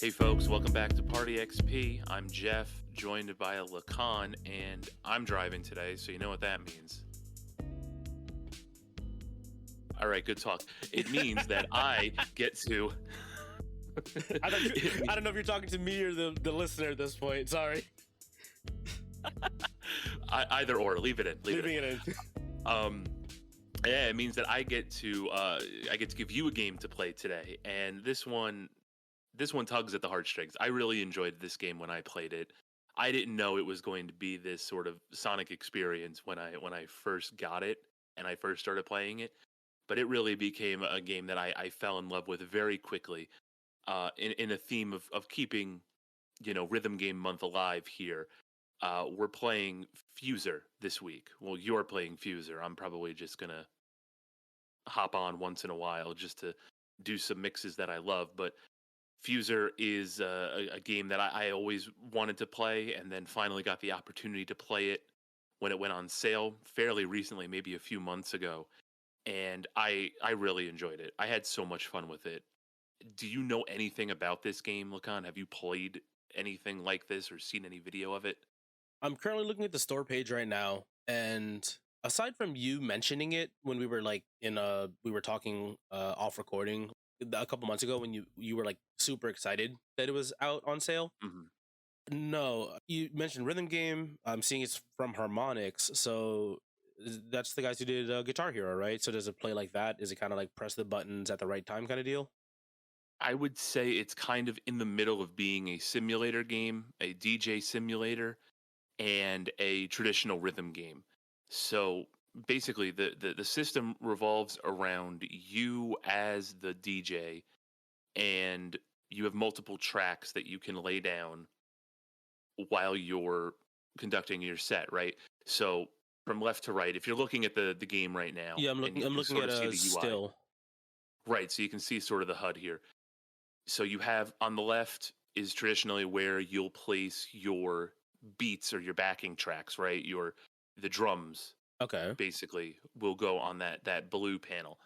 Hey folks, welcome back to Party XP. I'm Jeff, joined by Lakan, and I'm driving today, so you know what that means. All right, good talk. It means that I get to. I don't know if you're talking to me or the listener at this point. Sorry. Either or, leave it in. Leaving it in. Yeah, it means that I get to give you a game to play today, and this one tugs at the heartstrings. I really enjoyed this game when I played it. I didn't know it was going to be this sort of Sonic experience when I first got it and I first started playing it, but it really became a game that I fell in love with very quickly. In a theme of keeping, Rhythm Game Month alive here. We're playing Fuser this week. Well, you're playing Fuser. I'm probably just gonna hop on once in a while just to do some mixes that I love. But Fuser is a game that I always wanted to play, and then finally got the opportunity to play it when it went on sale fairly recently, maybe a few months ago. And I really enjoyed it. I had so much fun with it. Do you know anything about this game, Lakan? Have you played anything like this or seen any video of it? I'm currently looking at the store page right now, and aside from you mentioning it when we were we were talking off recording a couple months ago when you were like super excited that it was out on sale. Hmm. No, you mentioned Rhythm Game. I'm seeing it's from Harmonix, so that's the guys who did Guitar Hero, right? So does it play like that? Is it kind of like press the buttons at the right time kind of deal? I would say it's kind of in the middle of being a simulator game, a DJ simulator, and a traditional rhythm game. So basically, the system revolves around you as the DJ, and you have multiple tracks that you can lay down while you're conducting your set, right? So from left to right, if you're looking at the game right now, Yeah, I'm and looking. you I'm can looking sort at of see a the UI, still. right? So you can see sort of the HUD here. So you have on the left is traditionally where you'll place your beats or your backing tracks, right? The drums Okay. basically will go on that blue panel.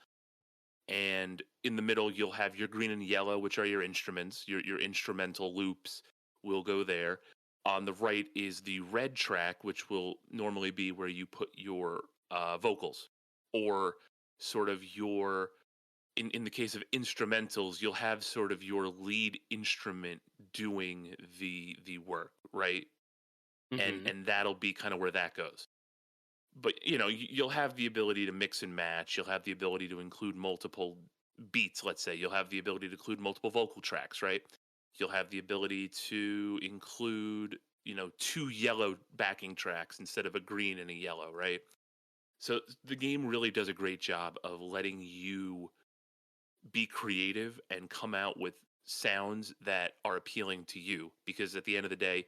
And in the middle you'll have your green and yellow, which are your instruments. Your instrumental loops will go there. On the right is the red track, which will normally be where you put your vocals, or sort of your in the case of instrumentals, you'll have sort of your lead instrument doing the work, right? And Mm-hmm. and that'll be kind of where that goes. But you'll have the ability to mix and match. You'll have the ability to include multiple beats, let's say. You'll have the ability to include multiple vocal tracks, right? You'll have the ability to include, two yellow backing tracks instead of a green and a yellow, right? So the game really does a great job of letting you be creative and come out with sounds that are appealing to you, because at the end of the day,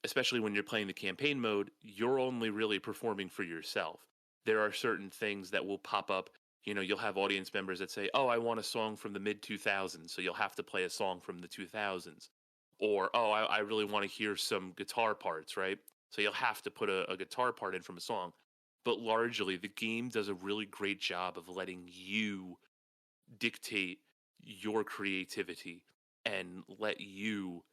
especially when you're playing the campaign mode, you're only really performing for yourself. There are certain things that will pop up. You'll have audience members that say, "Oh, I want a song from the mid 2000s," so you'll have to play a song from the 2000s. Or, "Oh, I really want to hear some guitar parts," right? So you'll have to put a guitar part in from a song. But largely, the game does a really great job of letting you dictate your creativity and let you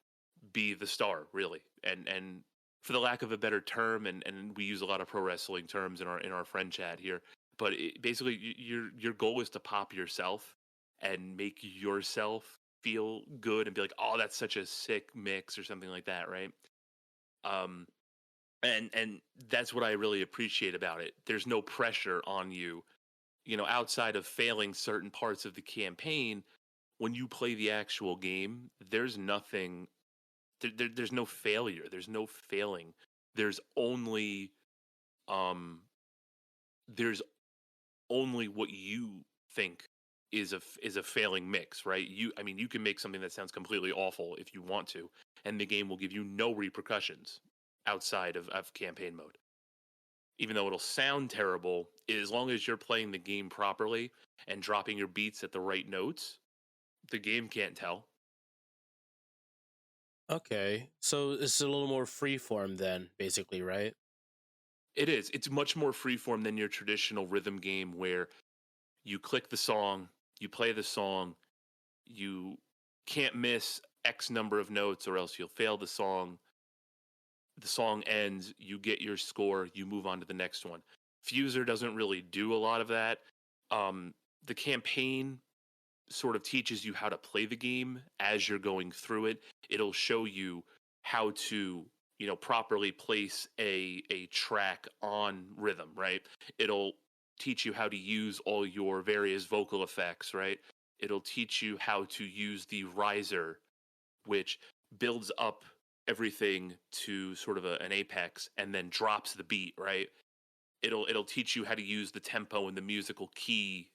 be the star, really. And for the lack of a better term, and we use a lot of pro wrestling terms in our friend chat here, but basically your goal is to pop yourself and make yourself feel good and be like, "Oh, that's such a sick mix," or something like that, right? um and that's what I really appreciate about it. There's no pressure on you, outside of failing certain parts of the campaign. When you play the actual game, there's nothing, there's no failure. There's no failing. There's only, um, there's only what you think is a failing mix, right? I mean, you can make something that sounds completely awful if you want to, and the game will give you no repercussions outside of campaign mode. Even though it'll sound terrible, as long as you're playing the game properly and dropping your beats at the right notes, the game can't tell. Okay, so it's a little more freeform then, basically, right? It is. It's much more freeform than your traditional rhythm game where you click the song, you play the song, you can't miss X number of notes, or else you'll fail the song. The song ends, you get your score, you move on to the next one. Fuser doesn't really do a lot of that. Um, the campaign sort of teaches you how to play the game as you're going through it. It'll show you how to, properly place a track on rhythm, right? It'll teach you how to use all your various vocal effects, right? It'll teach you how to use the riser, which builds up everything to sort of an apex and then drops the beat, right? It'll teach you how to use the tempo and the musical key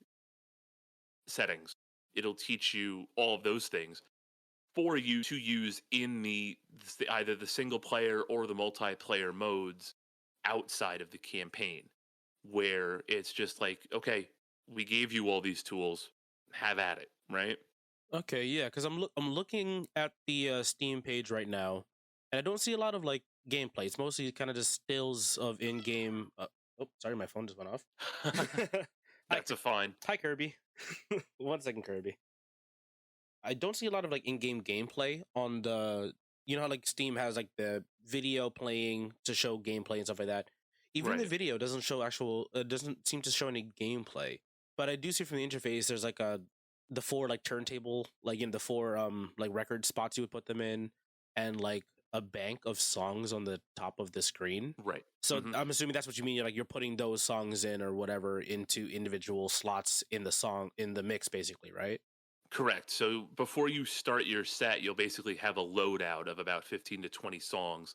settings. It'll teach you all of those things for you to use in either the single player or the multiplayer modes outside of the campaign, where it's just like, okay, we gave you all these tools, have at it, right? Okay, yeah, because I'm looking at the Steam page right now, and I don't see a lot of like gameplay. It's mostly kind of just stills of in-game. Oh, sorry, my phone just went off. Hi, That's a fine. hi, Kirby. 1 second, Kirby. I don't see a lot of like in-game gameplay on the. You know how like Steam has like the video playing to show gameplay and stuff like that. Even the Right. video doesn't show actual. Doesn't seem to show any gameplay. But I do see from the interface there's like the four like turntable, like the four like record spots you would put them in, and like a bank of songs on the top of the screen. Right. So Hmm. I'm assuming that's what you mean. You're putting those songs in or whatever into individual slots in the song in the mix, basically, right? Correct. So before you start your set, you'll basically have a loadout of about 15 to 20 songs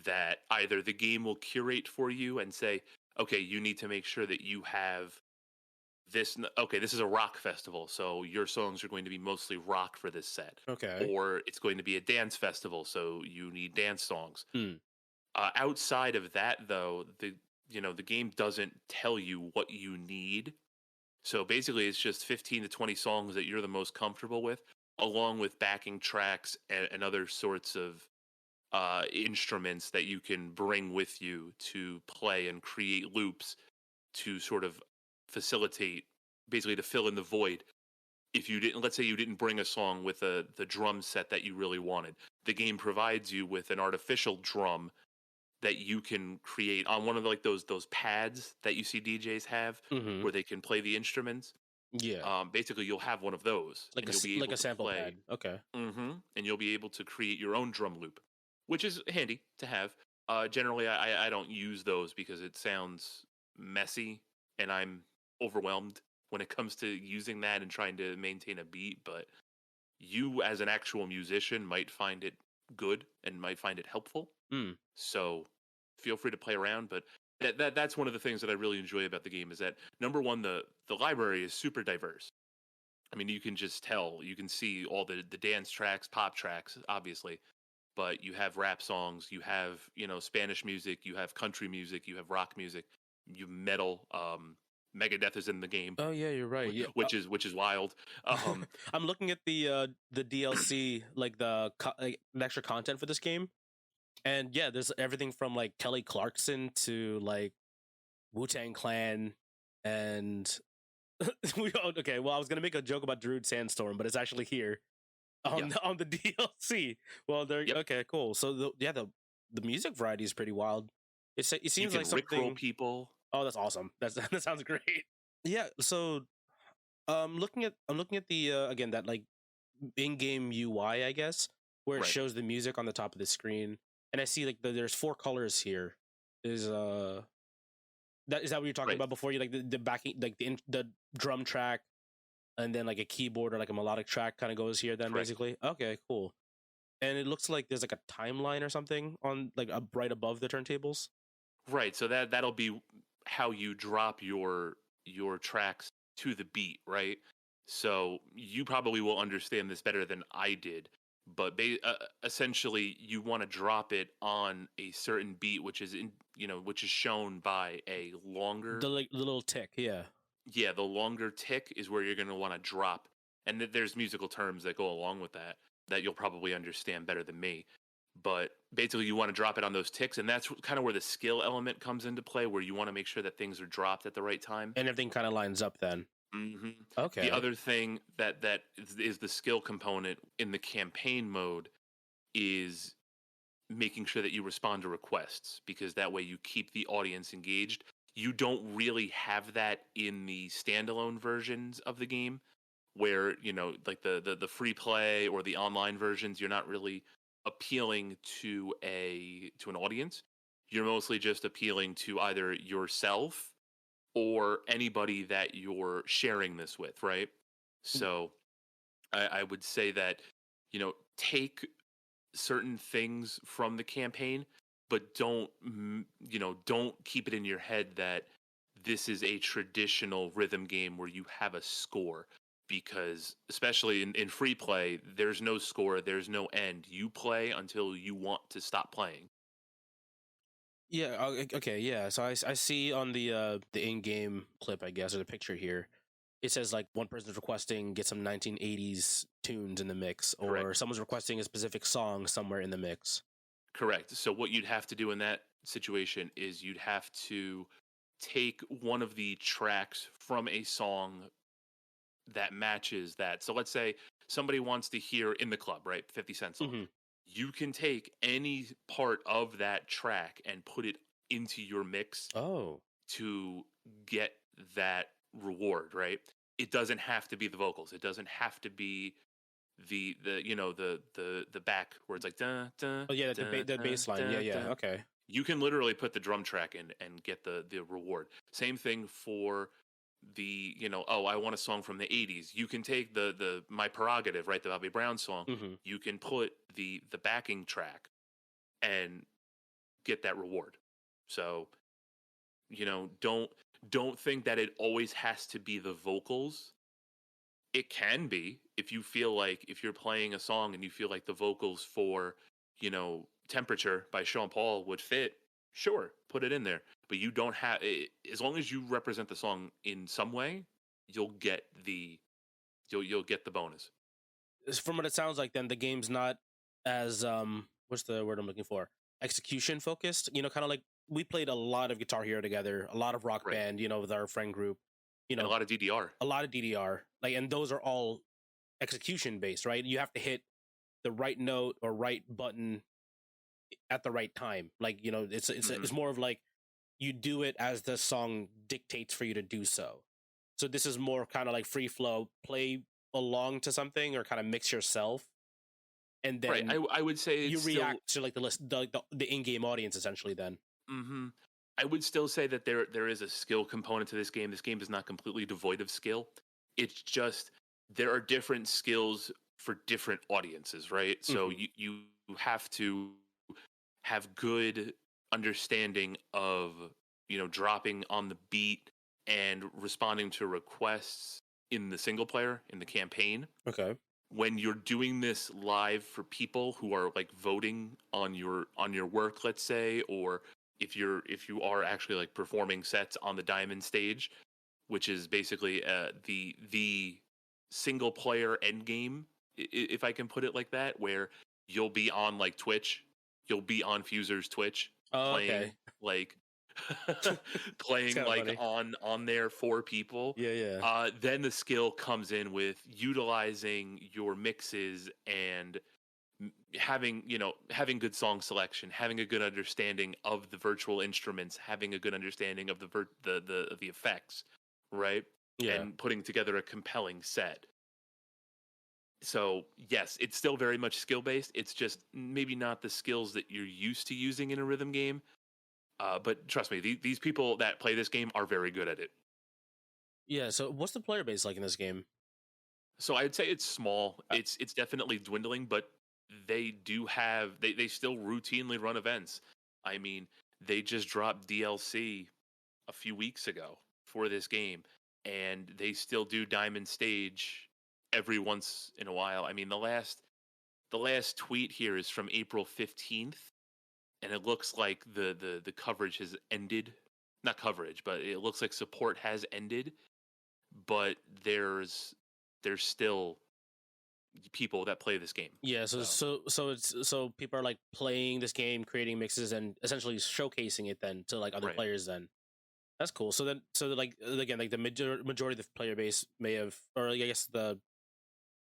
that either the game will curate for you and say, okay, you need to make sure that you have this. Okay, this is a rock festival, so your songs are going to be mostly rock for this set. Okay. Or it's going to be a dance festival, so you need dance songs. Hmm. Outside of that, though, the game doesn't tell you what you need. So basically, it's just 15 to 20 songs that you're the most comfortable with, along with backing tracks and other sorts of instruments that you can bring with you to play and create loops to sort of facilitate, basically to fill in the void. If you didn't, let's say you didn't bring a song with the drum set that you really wanted, the game provides you with an artificial drum that you can create on one of like those pads that you see DJs have Mm-hmm. where they can play the instruments. Yeah. Basically, you'll have one of those, Like and you'll be like able a to sample play. pad. Okay. And you'll be able to create your own drum loop, which is handy to have. Generally, I don't use those because it sounds messy, and I'm overwhelmed when it comes to using that and trying to maintain a beat. But you, as an actual musician, might find it good and might find it helpful. Hmm. So feel free to play around. But that's one of the things that I really enjoy about the game is that number one, the library is super diverse. I mean, you can just tell, you can see all the dance tracks, pop tracks, obviously, but you have rap songs, you have, Spanish music, you have country music, you have rock music, you metal. Megadeth is in the game, Oh yeah, you're right. Yeah. which is wild. Um, I'm looking at the DLC, like like, the extra content for this game, and yeah, there's everything from like Kelly Clarkson to like Wu-Tang Clan, and okay. Well, I was gonna make a joke about Darude Sandstorm, but it's actually here yeah, on the DLC. Well, there. yep. Okay, cool. So the music variety is pretty wild. It You seems like can rickroll something. people. Oh, that's awesome. That sounds great. Yeah. So I'm looking at the again that like in-game UI, I guess, where it Right, shows the music on the top of the screen, and I see like there's four colors here. Is that is that what you're talking right. about before? You like the backing, like the drum track, and then like a keyboard or like a melodic track kind of goes here. Then Correct. basically, okay, cool. And it looks like there's like a timeline or something on like right above the turntables. Right. So that'll be how you drop your tracks to the beat, right? So you probably will understand this better than I did, but essentially you want to drop it on a certain beat, which is shown by a The longer. like little tick, yeah. Yeah, the longer tick is where you're going to want to drop, and there's musical terms that go along with that you'll probably understand better than me. But basically, you want to drop it on those ticks, and that's kind of where the skill element comes into play, where you want to make sure that things are dropped at the right time. And everything kind of lines up then. hmm The Okay. other thing that is the skill component in the campaign mode is making sure that you respond to requests, because that way you keep the audience engaged. You don't really have that in the standalone versions of the game, where like the free play or the online versions, you're not really appealing to an audience. You're mostly just appealing to either yourself or anybody that you're sharing this with, right? So I would say that take certain things from the campaign, but don't keep it in your head that this is a traditional rhythm game where you have a score, because especially in free play, there's no score, there's no end. You play until you want to stop playing. Yeah. Okay. Yeah. So I see on the in-game clip, I guess, or the picture here, it says like one person's requesting get some 1980s tunes in the mix, or Correct. someone's requesting a specific song somewhere in the mix. Correct. So what you'd have to do in that situation is you'd have to take one of the tracks from a song that matches that. So let's say somebody wants to hear In the Club, right? 50 Cent song. Hmm. You can take any part of that track and put it into your mix Oh. to get that reward, right? It doesn't have to be the vocals. It doesn't have to be the back where it's like dun dun Oh yeah, dun the dun bass line. Yeah. dun Yeah. dun. Okay. You can literally put the drum track in and get the reward. Same thing for oh, I want a song from the 80s. You can take the My Prerogative, right, the Bobby Brown song. Hmm. You can put the backing track and get that reward. So, don't think that it always has to be the vocals. It can be, if you feel like, if you're playing a song and you feel like the vocals for, Temperature by Sean Paul would fit, sure, put it in there. But you don't have it, as long as you represent the song in some way, you'll get the you'll get the bonus. From what it sounds like, then the game's not as what's the word I'm looking for? Execution focused. Kind of like we played a lot of Guitar Hero together, a lot of Rock Right. Band. With our friend group. And a lot of DDR. A lot of DDR. Like, and those are all execution based, right? You have to hit the right note or right button at the right time. Like, Mhm. it's more of like you do it as the song dictates for you to do so. So this is more kind of like free flow, play along to something or kind of mix yourself, and Right. then I would say you it's still. react to like the in-game audience essentially then. hmm I would still say that there is a skill component to this game. This game is not completely devoid of skill. It's just there are different skills for different audiences, right? So Hmm. you have to have good understanding of dropping on the beat and responding to requests in the single player, in the campaign. Okay. When you're doing this live for people who are like voting on your work, let's say, or if you are actually like performing sets on the diamond stage, which is basically the single player end game, if I can put it like that, where you'll be on like Twitch, you'll be on Fuser's Twitch Oh, playing okay. like It's playing kind of like funny. on there for people. Yeah, yeah. Then the skill comes in with utilizing your mixes and having good song selection, having a good understanding of the virtual instruments, having a good understanding of the effects, right? Yeah. And putting together a compelling set. So yes, it's still very much skill based. It's just maybe not the skills that you're used to using in a rhythm game. But trust me, these people that play this game are very good at it. Yeah, so what's the player base like in this game? So I'd say it's small. Uh, It's definitely dwindling, but they still routinely run events. I mean, they just dropped DLC a few weeks ago for this game, and they still do Diamond Stage every once in a while. I mean, the last tweet here is from April 15th, and it looks like the coverage has ended. Not coverage, but it looks like support has ended, but there's still people that play this game. yeah, So so people are like playing this game, creating mixes and essentially showcasing it then to like other right. players then. That's cool. So like again, like the majority of the player base may have, or like, I guess the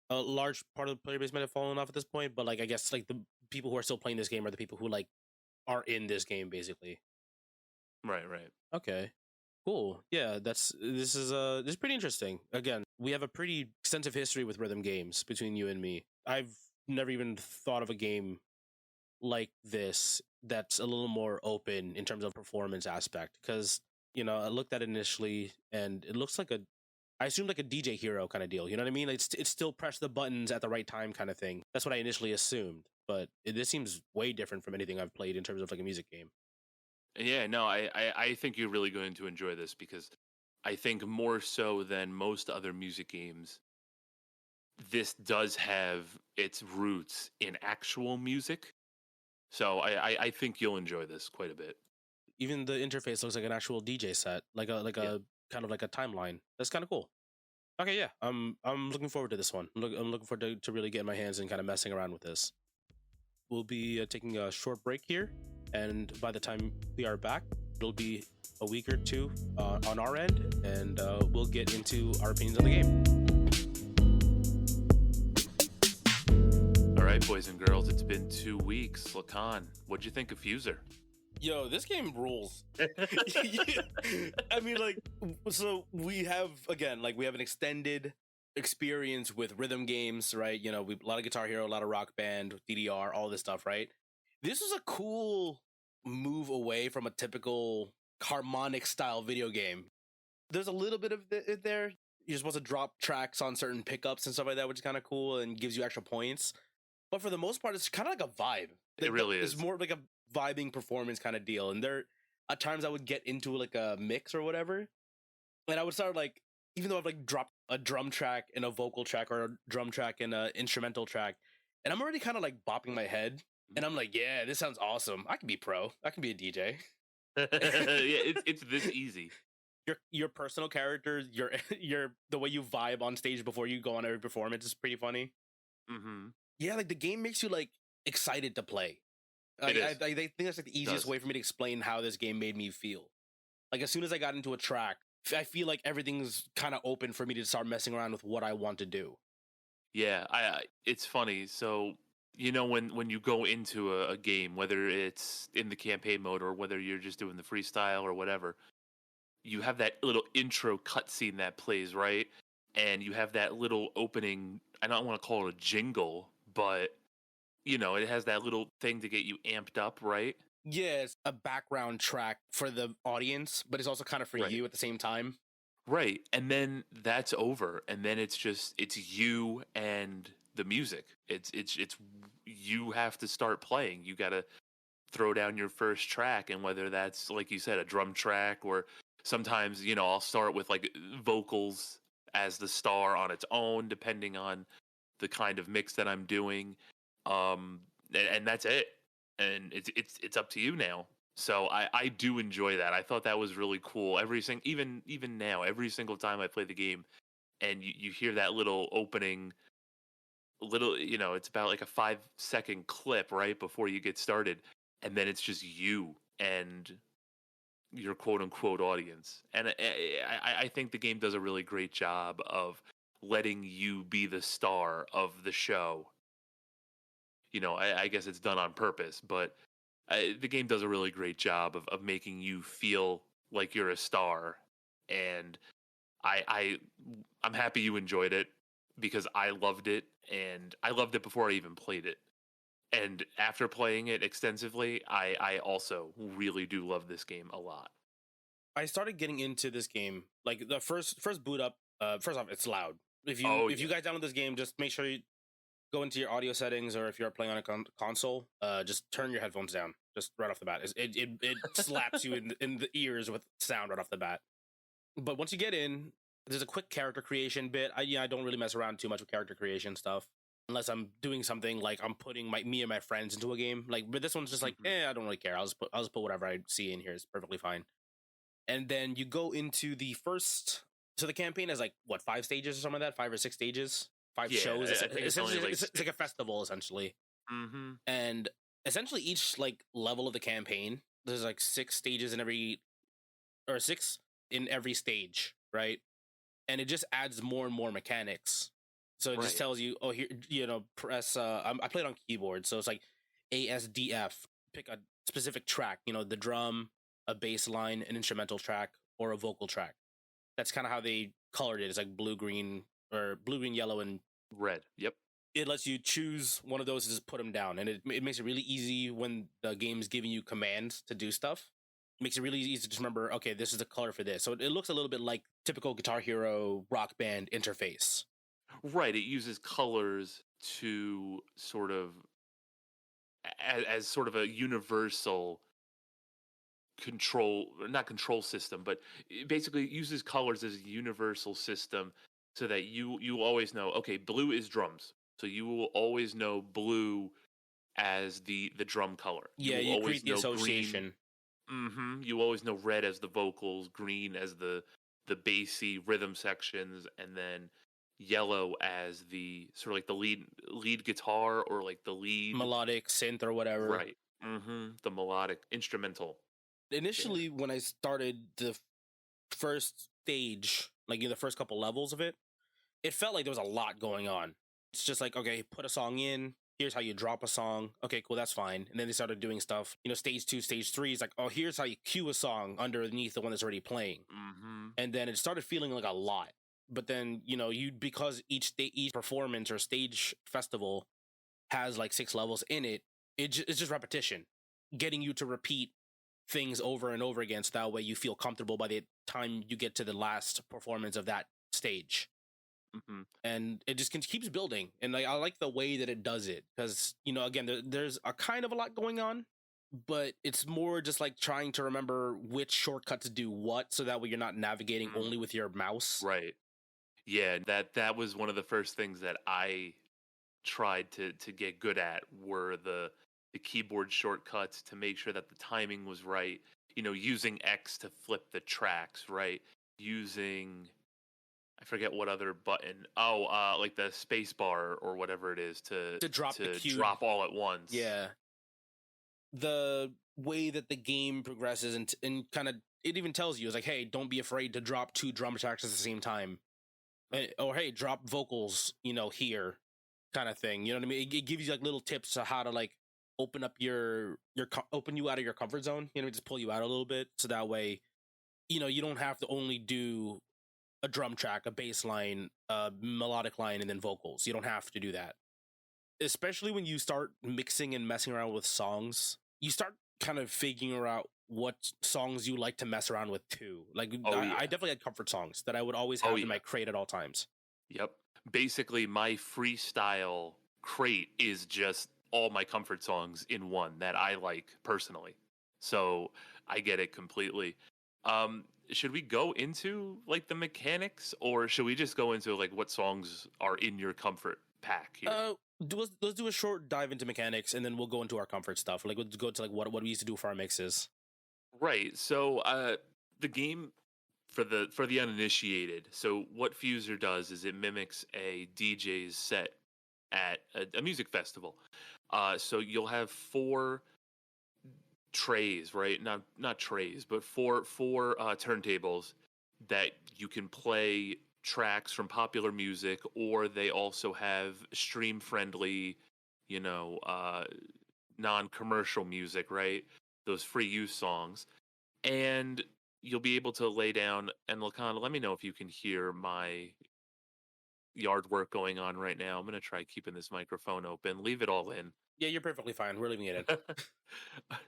a large part of the player base might have fallen off at this point. But like I guess like the people who are still playing this game are the people who like are in this game basically. Right, right. Okay, cool. Yeah, this is pretty interesting. Again, we have a pretty extensive history with rhythm games between you and me. I've never even thought of a game like this that's a little more open in terms of performance aspect because I looked at it initially and it looks like a I assumed like a DJ Hero kind of deal. You know what I mean? Like it's still press the buttons at the right time kind of thing. That's what I initially assumed, but this seems way different from anything I've played in terms of like a music game. Yeah, no, I think you're really going to enjoy this because I think more so than most other music games, this does have its roots in actual music. So I think you'll enjoy this quite a bit. Even the interface looks like an actual DJ set, like Yeah. a kind of like a timeline. That's kind of cool. Okay, yeah, I'm looking forward to this one. I'm looking forward to really getting my hands and kind of messing around with this. We'll be taking a short break here, and by the time we are back, it'll be a week or two on our end, and we'll get into our opinions on the game. All right, boys and girls, it's been 2 weeks. Lakan, what'd you think of Fuser? Yo, this game rules. I mean, like, so we have we have an extended experience with rhythm games, right? We a lot of Guitar Hero, a lot of Rock Band, DDR, all this stuff, right? This is a cool move away from a typical harmonic style video game. There's a little bit of it there. You're supposed to drop tracks on certain pickups and stuff like that, which is kind of cool and gives you extra points. But for the most part, it's kind of like a vibe. It really It's is. more like a vibing performance kind of deal. And there, at times, I would get into like a mix or whatever, and I would start like, even though I've like dropped a drum track and a vocal track or a drum track and an instrumental track, and I'm already kind of like bopping my head, and I'm like, yeah, this sounds awesome. I can be pro. I can be a DJ. Yeah, it's this easy. Your personal character, your the way you vibe on stage before you go on every performance is pretty funny. Mm-hmm. Yeah, like the game makes you like excited to play. It is. I think that's like the easiest way for me to explain how this game made me feel. Like as soon as I got into a track, I feel like everything's kind of open for me to start messing around with what I want to do. Yeah, it's funny. So when you go into a game, whether it's in the campaign mode or whether you're just doing the freestyle or whatever, you have that little intro cutscene that plays, right? And you have that little opening. I don't want to call it a jingle, but it has that little thing to get you amped up, right? Yeah, it's a background track for the audience, but it's also kind of for Right. you at the same time. Right. And then that's over. And then it's you and the music. It's you have to start playing. You got to throw down your first track, and whether that's like you said a drum track, or sometimes I'll start with like vocals as the star on its own depending on the kind of mix that I'm doing. And that's it. And it's up to you now. So I do enjoy that. I thought that was really cool. Even now, every single time I play the game, and you hear that little opening, it's about like a 5-second clip right before you get started, and then it's just you and your quote unquote audience. And I think the game does a really great job of letting you be the star of the show. I guess it's done on purpose, but the game does a really great job of making you feel like you're a star. And I'm happy you enjoyed it because I loved it, and I loved it before I even played it. And after playing it extensively, I also really do love this game a lot. I started getting into this game like the first boot up. First off, it's loud. If Oh, you yeah. guys download this game, just make sure you go into your audio settings, or if you're playing on a console, just turn your headphones down just right off the bat. It slaps you in the ears with sound right off the bat. But once you get in, there's a quick character creation bit. I don't really mess around too much with character creation stuff unless I'm doing something like I'm putting me and my friends into a game. Like, but this one's just like, Mhm. I don't really care. I'll just put whatever I see in here. It's perfectly fine. And then you go into the first. So the campaign has like what, 5 stages or something like that, 5 or 6 stages, five Yeah, shows. I think it's only Essentially, like it's like a festival essentially, hmm and essentially each like level of the campaign, there's like 6 stages in every, or six in every stage, right? And it just adds more and more mechanics. So it just Right. tells you, oh, here, press. I played on keyboard, so it's like ASDF. Pick a specific track. The drum, a bass line, an instrumental track, or a vocal track. That's kind of how they colored it. It's like blue, green, or blue, green, yellow, and Red. Yep. it lets you choose one of those to just put them down, and it makes it really easy when the game's giving you commands to do stuff. It makes it really easy to just remember, okay, this is the color for this. So it looks a little bit like typical Guitar Hero Rock Band interface. Right. It uses colors to sort of as sort of a universal control, not control system, but it basically uses colors as a universal system so that you always know, okay, blue is drums. So you will always know blue as the drum color. You Yeah, will you create always the know green. association. You always know red as the vocals, green as the bassy rhythm sections, and then yellow as the sort of like the lead guitar or like the lead. Melodic synth or whatever. Right. The melodic instrumental. Yeah. Initially, when I started the first stage, like the first couple levels of it, it felt like there was a lot going on. It's just like, okay, put a song in. Here's how you drop a song. Okay, cool, that's fine. And then they started doing stuff. Stage 2, stage 3 is like, oh, here's how you cue a song underneath the one that's already playing. Mhm. And then it started feeling like a lot. But then, because each performance or stage festival has like 6 levels in it, it's just repetition, getting you to repeat things over and over again, so that way you feel comfortable by the time you get to the last performance of that stage. Mhm. And it just keeps building, and I like the way that it does it, because again, there's a kind of a lot going on, but it's more just like trying to remember which shortcut to do what, so that way you're not navigating Mm. only with your mouse. Right. Yeah, that was one of the first things that I tried to get good at were the keyboard shortcuts to make sure that the timing was right. Using X to flip the tracks, right? Using I forget what other button. Oh, like the space bar or whatever it is to To drop the to cue. drop all at once. Yeah, the way that the game progresses, and kind of, it even tells you, it's like, hey, don't be afraid to drop 2 drum tracks at the same time. Or hey, drop vocals, here, kind of thing. You know what I mean? It gives you like little tips to how to like open up open you out of your comfort zone. Just pull you out a little bit, so that way, you don't have to only do a drum track, a bass line, a melodic line, and then vocals. You don't have to do that. Especially when you start mixing and messing around with songs, you start kind of figuring out what songs you like to mess around with too. Like Oh I yeah. definitely had comfort songs that I would always Oh have in yeah. my crate at all times. Yep. Basically, my freestyle crate is just all my comfort songs in one that I like personally. So I get it completely. Should we go into like the mechanics, or should we just go into like what songs are in your comfort pack here? Let's do a short dive into mechanics, and then we'll go into our comfort stuff. Like, let's go to like what we used to do for our mixes. Right. So the game for the uninitiated. So what Fuser does is it mimics a DJ's set at a music festival. So you'll have 4 trays, right? Not trays, but four turntables that you can play tracks from popular music, or they also have stream friendly, you know, uh, non-commercial music, right? Those free use songs, and you'll be able to lay down. And Lakan, let me know if you can hear my yard work going on right now. I'm gonna try keeping this microphone open. Leave it all in. Yeah, you're perfectly fine. We're leaving it in.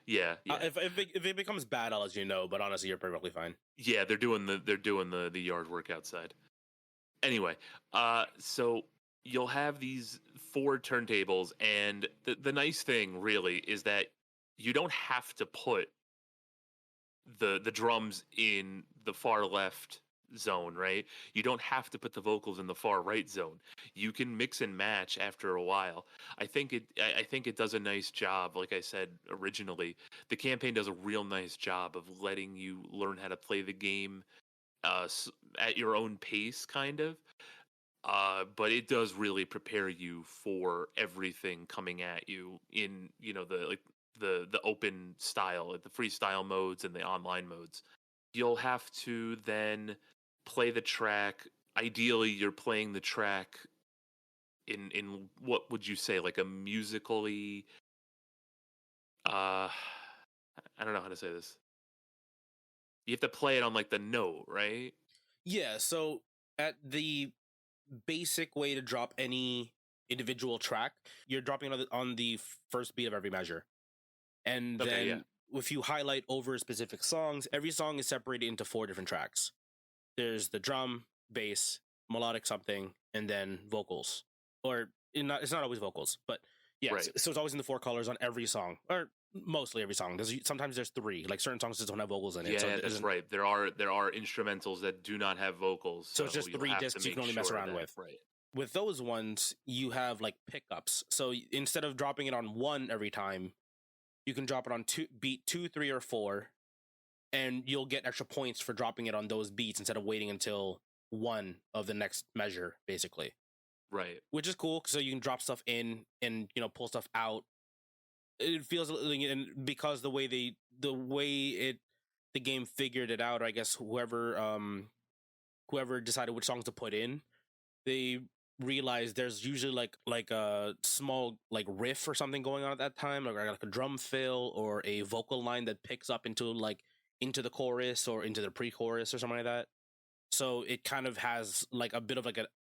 Yeah, yeah. If it becomes bad, I'll let you know. But honestly, you're perfectly fine. Yeah, they're doing the yard work outside. Anyway, so you'll have these 4 turntables, and the nice thing really is that you don't have to put the drums in the far left zone, right? You don't have to put the vocals in the far right zone. You can mix and match after a while. I think it does a nice job. Like I said originally, the campaign does a real nice job of letting you learn how to play the game at your own pace, kind of. But it does really prepare you for everything coming at you in the open style, like the freestyle modes and the online modes. you'll have to then play the track. Ideally, you're playing the track in what would you say, like a musically, uh I don't know how to say this. You have to play it on like the note, right? Yeah, so at the basic way to drop any individual track, you're dropping on the first beat of every measure. And Okay, yeah. then if you highlight over specific songs, every song is separated into four different tracks. There's the drum, bass, melodic something, and then vocals. Or it's not always vocals, but yeah, Right. so it's always in the four colors on every song, or mostly every song. Sometimes there's three, like certain songs just don't have vocals in it. So Yeah, that's right. There are instrumentals that do not have vocals, so it's so just you'll three have to discs you make can only mess sure around that with. right. With those ones, you have like pickups. So instead of dropping it on one every time, you can drop it on beat 2, 3, or 4, and you'll get extra points for dropping it on those beats instead of waiting until one of the next measure, basically. Right. Which is cool, so you can drop stuff in and pull stuff out. It feels and because the way the game figured it out, or I guess whoever decided which songs to put in, they realized there's usually like a small like riff or something going on at that time, like a drum fill or a vocal line that picks up into the chorus or into the pre-chorus or something like that. So it kind of has like a bit of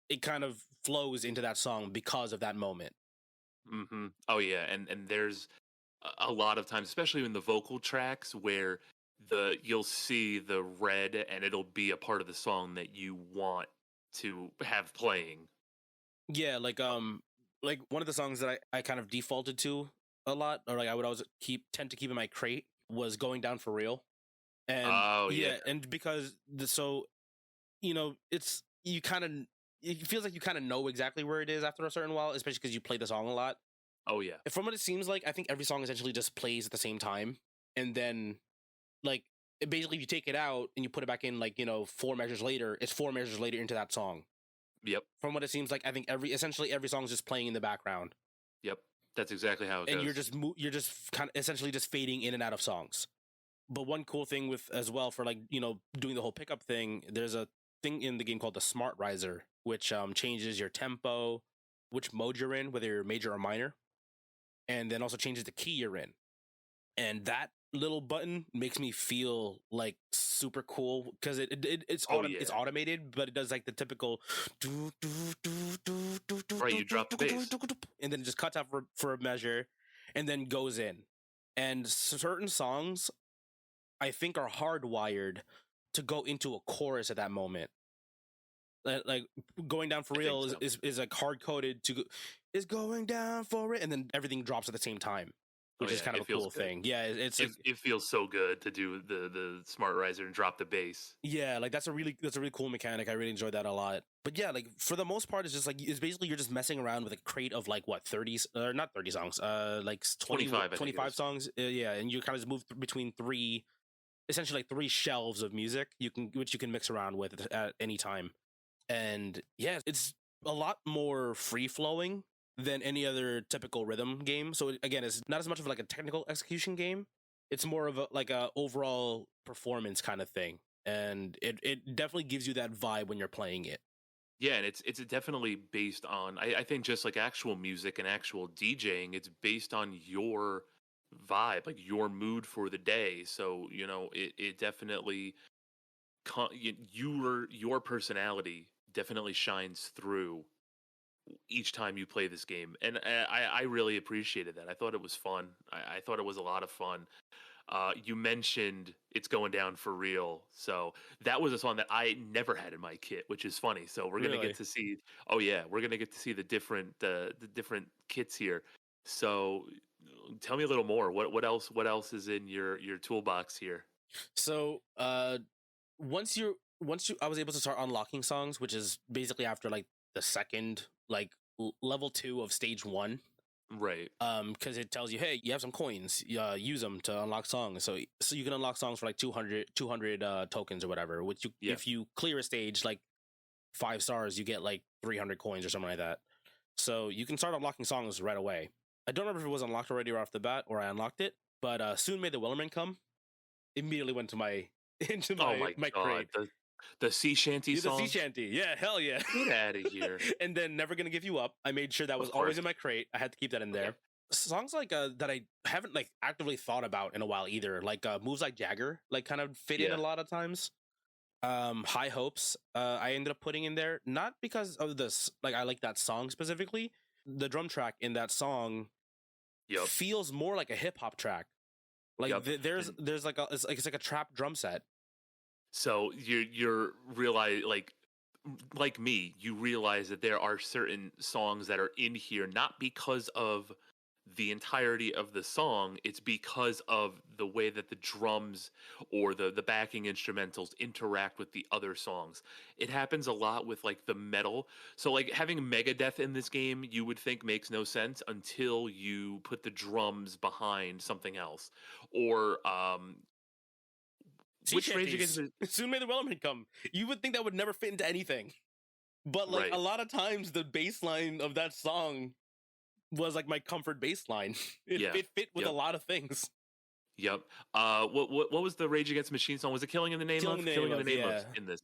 it kind of flows into that song because of that moment. Oh yeah, and there's a lot of times, especially in the vocal tracks, where you'll see the red and it'll be a part of the song that you want to have playing. Yeah, like one of the songs that I kind of defaulted to a lot, or like I would always tend to keep in my crate, was Going Down for Real. And Oh yeah. yeah, and because it's you kind of it feels like you kind of know exactly where it is after a certain while, especially because you play the song a lot. Oh yeah. And from what it seems like, I think every song essentially just plays at the same time, and then like basically if you take it out and you put it back in, like four measures later, it's four measures later into that song. Yep. From what it seems like, I think essentially every song is just playing in the background. Yep. That's exactly how it And goes. you're just kind of essentially just fading in and out of songs. But one cool thing with as well for like doing the whole pickup thing, there's a thing in the game called the Smart Riser, which changes your tempo, which mode you're in, whether you're major or minor, and then also changes the key you're in. And that little button makes me feel like super cool because it's Oh yeah. it's automated, but it does like the typical Right, you drop the bass. and then it just cuts out for a measure and then goes in. And certain songs I think are hardwired to go into a chorus at that moment. Like Going Down for I think Real so. is like hard coded to is going down for it, and then everything drops at the same time, which is Yeah, kind of it a feels cool good. thing. Yeah, it's It feels so good to do the smart riser and drop the bass. yeah, like that's a really cool mechanic. I really enjoyed that a lot. But yeah, like for the most part, it's just like it's basically you're just messing around with a crate of like what 30 or not 30 songs, like 20, 25, I think it 25 is. songs. Yeah, and you kind of just move between three, essentially like three shelves of music which you can mix around with at any time. And yeah, it's a lot more free flowing than any other typical rhythm game. So again, it's not as much of like a technical execution game. It's more of a overall performance kind of thing, and it definitely gives you that vibe when you're playing it. Yeah, and it's definitely based on I think just like actual music and actual DJing, it's based on your vibe, like your mood for the day. So, it definitely your personality definitely shines through each time you play this game. And I really appreciated that. I thought it was fun. I thought it was a lot of fun. You mentioned It's Going Down for Real. So that was a song that I never had in my kit, which is funny. So we're gonna get Really? to see. Oh yeah, we're gonna get to see the different kits here. So tell me a little more. What else is in your toolbox here? So once you I was able to start unlocking songs, which is basically after like the second like level 2 of stage 1. Right. Because it tells you, hey, you have some coins, use them to unlock songs. So you can unlock songs for like 200 tokens or whatever, which Yeah. if you clear a stage like 5 stars, you get like 300 coins or something like that. So you can start unlocking songs right away. I don't remember if it was unlocked already or off the bat or I unlocked it, but Soon May the Wellerman Come immediately went to my into Oh my my my god, crate. the sea shanty Yeah, the sea song? shanty. Yeah, hell yeah. Get out of here. And then Never Gonna Give You Up. I made sure that was Of always course. in my crate. I had to keep that in Oh, yeah. there. Songs like that I haven't like actively thought about in a while either. Like Moves Like Jagger, like kind of fit in a Yeah. lot of times. High Hopes, I ended up putting in there not because of this, like I like that song specifically. The drum track in that song Yep. feels more like a hip hop track. Like Yep. And there's like it's like a trap drum set. so you're realize like me, you realize that there are certain songs that are in here not because of the entirety of the song, it's because of the way that the drums or the backing instrumentals interact with the other songs. It happens a lot with like the metal. So like having Megadeth in this game, you would think makes no sense until you put the drums behind something else. Or Sea which Rage Against shanties. the Soon may the Wellerman come. You would think that would never fit into anything. But like a right. lot of times the bass line of that song was like my comfort bass line. Yeah. It fit with a Yep. lot of things. Yep. What was the Rage Against the Machine song? Was it "Killing in the Name Killing of"? the name "Killing in the of, Name of" yeah. in this.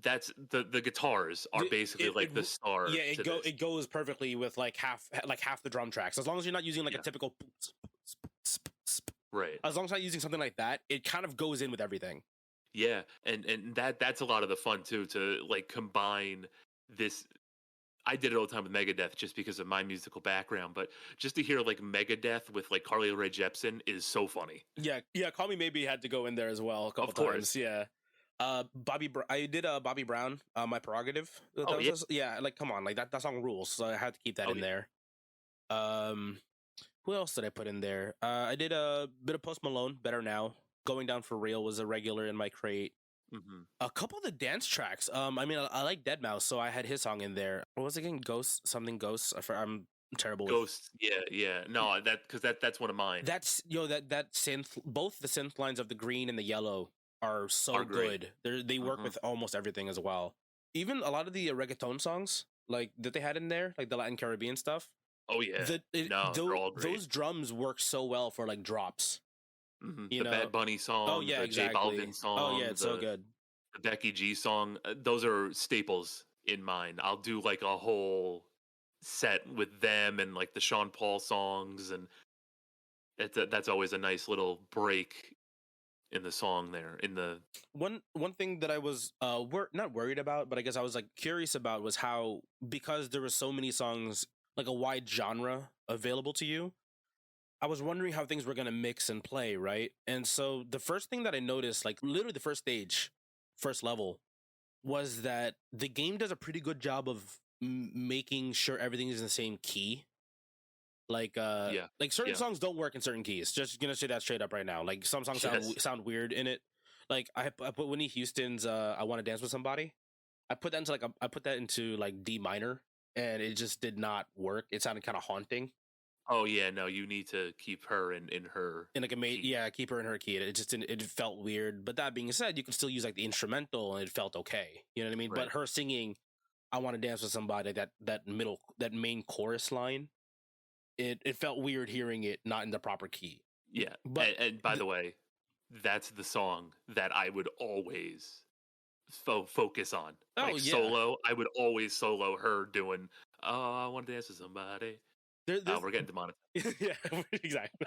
That's the guitars are basically like the Yeah, star to this. it goes perfectly with like half the drum tracks. As long as you're not using like a Yeah. typical Right. as long as you're not using something like that, it kind of goes in with everything. Yeah. And that's a lot of the fun too to like combine this. I did it all the time with Megadeth just because of my musical background, but just to hear like Megadeth with like Carly Rae Jepsen is so funny. Yeah, yeah, Call Me Maybe had to go in there as well a couple Of times. course. Yeah. I did Bobby Brown, My Prerogative. Oh yeah. Yeah, like come on, like that song rules. So I had to keep that Oh in yeah. there. Um who else did I put in there? I did a bit of Post Malone, Better Now. Going Down for Real was a regular in my crate. Hmm. A couple of the dance tracks. I mean, I like Dead Mouse, so I had his song in there. What was it again? Ghost something Ghosts. I'm terrible with Ghosts. Yeah. Yeah. No, that's one of mine. that's that synth. Both the synth lines of the green and the yellow are so Are great. good. They work Hmm. with almost everything as well. Even a lot of the reggaeton songs like that they had in there, like the Latin Caribbean stuff. Oh yeah. No, they're all great. Those drums work so well for like drops. You The know. Bad Bunny Oh song, yeah, the J exactly. Balvin Oh yeah, song, it's so good. the Becky G song, those are staples in mine. I'll do like a whole set with them and like the Sean Paul songs, and that's always a nice little break in the song there. In the One thing that I was not worried about, but I guess I was like curious about was how, because there were so many songs, like a wide genre available to you, I was wondering how things were going to mix and play, right? And so the first thing that I noticed, like literally the first stage, first level, was that the game does a pretty good job of making sure everything is in the same key. yeah, Like certain yeah, songs don't work in certain keys. Just gonna say that straight up right now. Like some songs yes, sound weird in it. Like I put Whitney Houston's "I Want to Dance with Somebody." I put that into I put that into like D minor, and it just did not work. It sounded kind of haunting. oh yeah, no, you need to keep her in her And like it made, key, yeah, keep her in her key. It just didn't. It felt weird. But that being said, you can still use like the instrumental, and it felt okay. You know what I mean? But right? her singing "I Want to Dance with Somebody," that main chorus line, it felt weird hearing it not in the proper key. Yeah, But and by the way, that's the song that I would always focus on. oh Like yeah, solo, I would always solo her doing, "Oh, I want to dance with somebody." there's We're getting demonetized. yeah, exactly.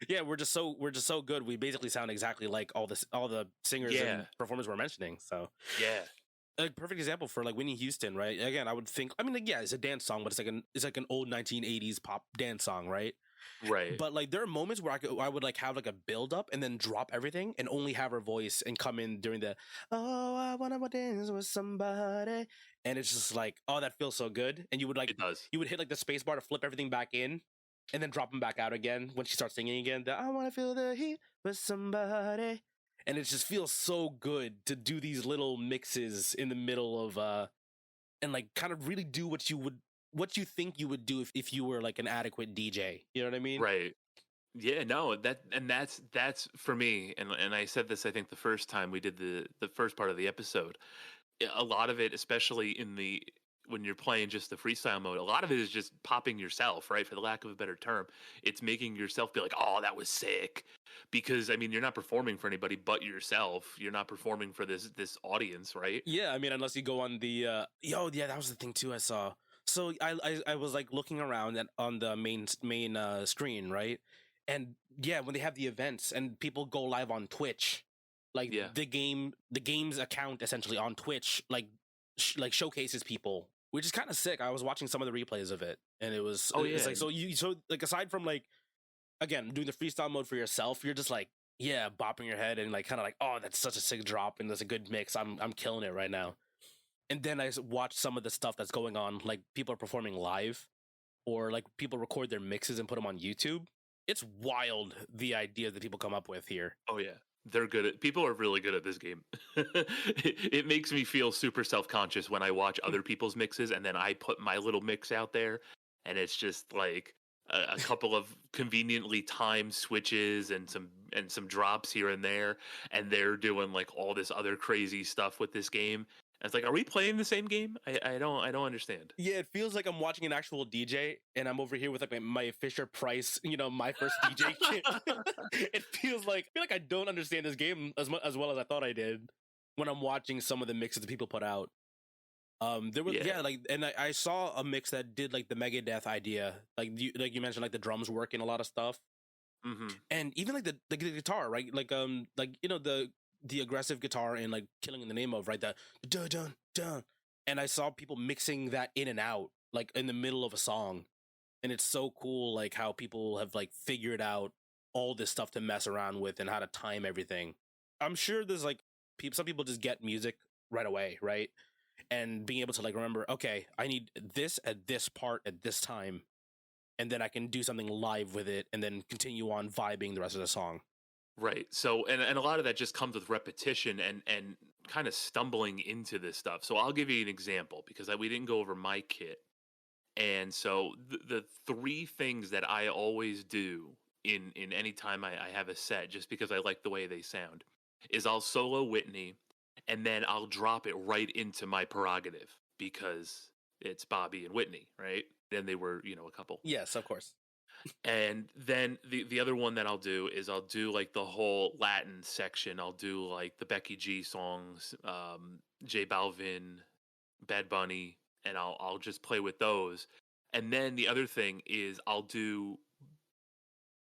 Yeah, we're just so good. We basically sound exactly like all the singers Yeah, and performers we're mentioning. So yeah, a perfect example for like Whitney Houston, right? Again, I would think. I mean, like, yeah, it's a dance song, but it's like an old 1980s pop dance song, right? right. But like there are moments where I would like have like a build up and then drop everything and only have her voice and come in during the "Oh, I wanna dance with somebody," and it's just like, oh, that feels so good. And It does. you would hit like the space bar to flip everything back in and then drop them back out again when she starts singing again. The "I wanna feel the heat with somebody," and it just feels so good to do these little mixes in the middle of and like kind of really do what you think you would do if you were like an adequate DJ. You know what I mean? Right. Yeah, no, that's for me, and I said this I think the first time we did the first part of the episode. A lot of it, especially in the when you're playing just the freestyle mode, a lot of it is just popping yourself, right? For the lack of a better term, it's making yourself be like, "Oh, that was sick," because I mean, you're not performing for anybody but yourself. You're not performing for this audience, right? Yeah, I mean, unless you go on the yeah, that was the thing too I saw. So I was like looking around at on the main screen, right? And yeah, when they have the events and people go live on Twitch, like Yeah. the game's account essentially on Twitch, like like showcases people, which is kind of sick. I was watching some of the replays of it, and Oh it's yeah. like so like aside from like again doing the freestyle mode for yourself, you're just like yeah bopping your head and like kind of like oh that's such a sick drop and that's a good mix. I'm killing it right now. And then I watch some of the stuff that's going on, like people are performing live, or like people record their mixes and put them on YouTube. It's wild the idea that people come up with here. Oh yeah. They're good at people are really good at this game. It makes me feel super self-conscious when I watch other people's mixes and then I put my little mix out there and it's just like a couple of conveniently timed switches and some drops here and there and they're doing like all this other crazy stuff with this game. And it's like, are we playing the same game? I don't understand. Yeah, it feels like I'm watching an actual DJ, and I'm over here with like my Fisher Price, my first DJ kit. It feels like I feel like I don't understand this game as well as I thought I did when I'm watching some of the mixes that people put out. There was Yeah. yeah, like, and I saw a mix that did like the Megadeth idea, like you mentioned, like the drums work in a lot of stuff, Mhm. and even like the guitar, right? Like the aggressive guitar and like Killing in the Name of, right? The dun dun dun, and I saw people mixing that in and out, like in the middle of a song, and it's so cool, like how people have like figured out all this stuff to mess around with and how to time everything. I'm sure there's like some people just get music right away, right? And being able to like remember, okay, I need this at this part at this time, and then I can do something live with it, and then continue on vibing the rest of the song. Right. So and a lot of that just comes with repetition and kind of stumbling into this stuff. So I'll give you an example because we didn't go over my kit. And so the three things that I always do in any time I have a set, just because I like the way they sound, is I'll solo Whitney, and then I'll drop it right into my prerogative because it's Bobby and Whitney, right? And they were, a couple. Yes, of course. And then the other one that I'll do is I'll do like the whole Latin section. I'll do like the Becky G songs, J Balvin, Bad Bunny, and I'll just play with those. And then the other thing is I'll do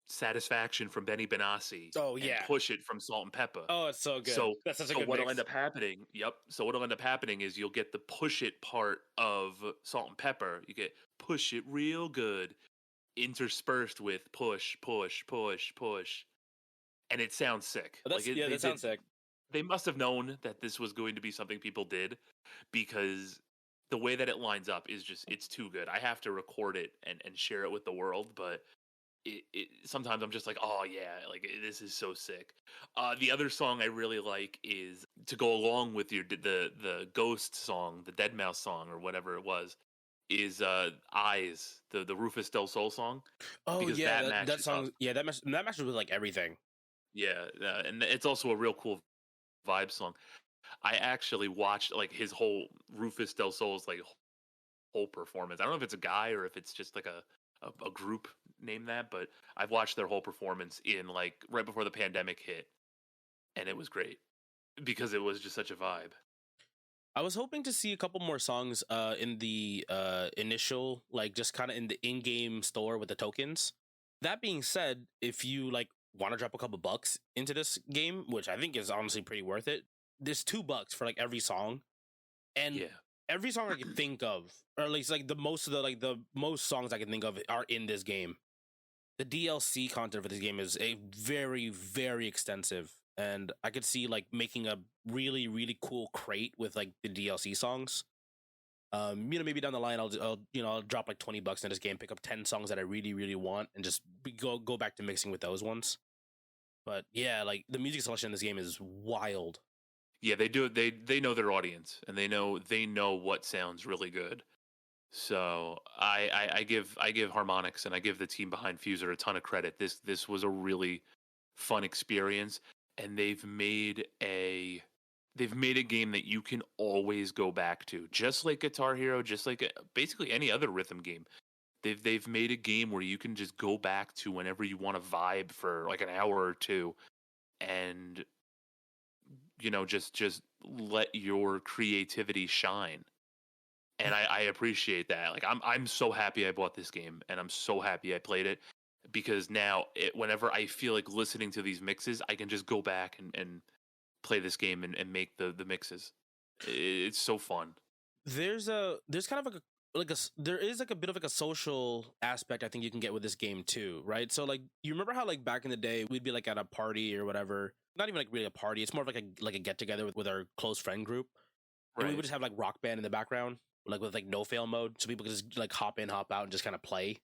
Satisfaction from Benny Benassi Oh and yeah. Push It from Salt and Pepper. Oh, it's so good. So That's such a so good what'll mix. end up happening, yep. So what'll end up happening is you'll get the push it part of Salt and Pepper. You get push it real good interspersed with push, push, push, push. And it sounds sick. Like That's yeah, they that did sounds sick. they must have known that this was going to be something people did because the way that it lines up is just it's too good. I have to record it and share it with the world, but it sometimes I'm just like, oh yeah, like this is so sick. The other song I really like is to go along with the Ghost song, the Dead Mouse song or whatever it was, is Eyes, the Rufus Del Sol song, Oh because yeah, that that matches up. song. Yeah, that matches with like everything. Yeah, and it's also a real cool vibe song. I actually watched like his whole Rufus Del Sol's like whole performance. I don't know if it's a guy or if it's just like a group named that, but I've watched their whole performance in like right before the pandemic hit, and it was great because it was just such a vibe. I was hoping to see a couple more songs in the initial, like just kind of in the in-game store with the tokens. That being said, if you like want to drop a couple bucks into this game, which I think is honestly pretty worth it, there's $2 for like every song. And Yeah, every song I can think of, or at least like the most songs I can think of are in this game. The DLC content for this game is a very, very extensive, and I could see like making a really, really cool crate with like the DLC songs. Maybe down the line I'll drop like $20 in this game, pick up 10 songs that I really, really want, and just go back to mixing with those ones. But yeah, like the music selection in this game is wild. yeah, they do. They know their audience and they know what sounds really good. So I give Harmonix and I give the team behind Fuser a ton of credit. This was a really fun experience, and they've made a they've made a game that you can always go back to, just like Guitar Hero, just like basically any other rhythm game. They've made a game where you can just go back to whenever you want to vibe for like an hour or two, and just let your creativity shine. And I appreciate that. Like I'm so happy I bought this game, and I'm so happy I played it, because now whenever I feel like listening to these mixes, I can just go back and play this game and make the mixes. It's so fun. There's kind of there is like a bit of like a social aspect I think you can get with this game too, right? So like you remember how like back in the day we'd be like at a party or whatever, not even like really a party, it's more of like a get together with our close friend group, and we would Right, just have like rock band in the background, like with like no fail mode, so people could just like hop in, hop out, and just kind of play.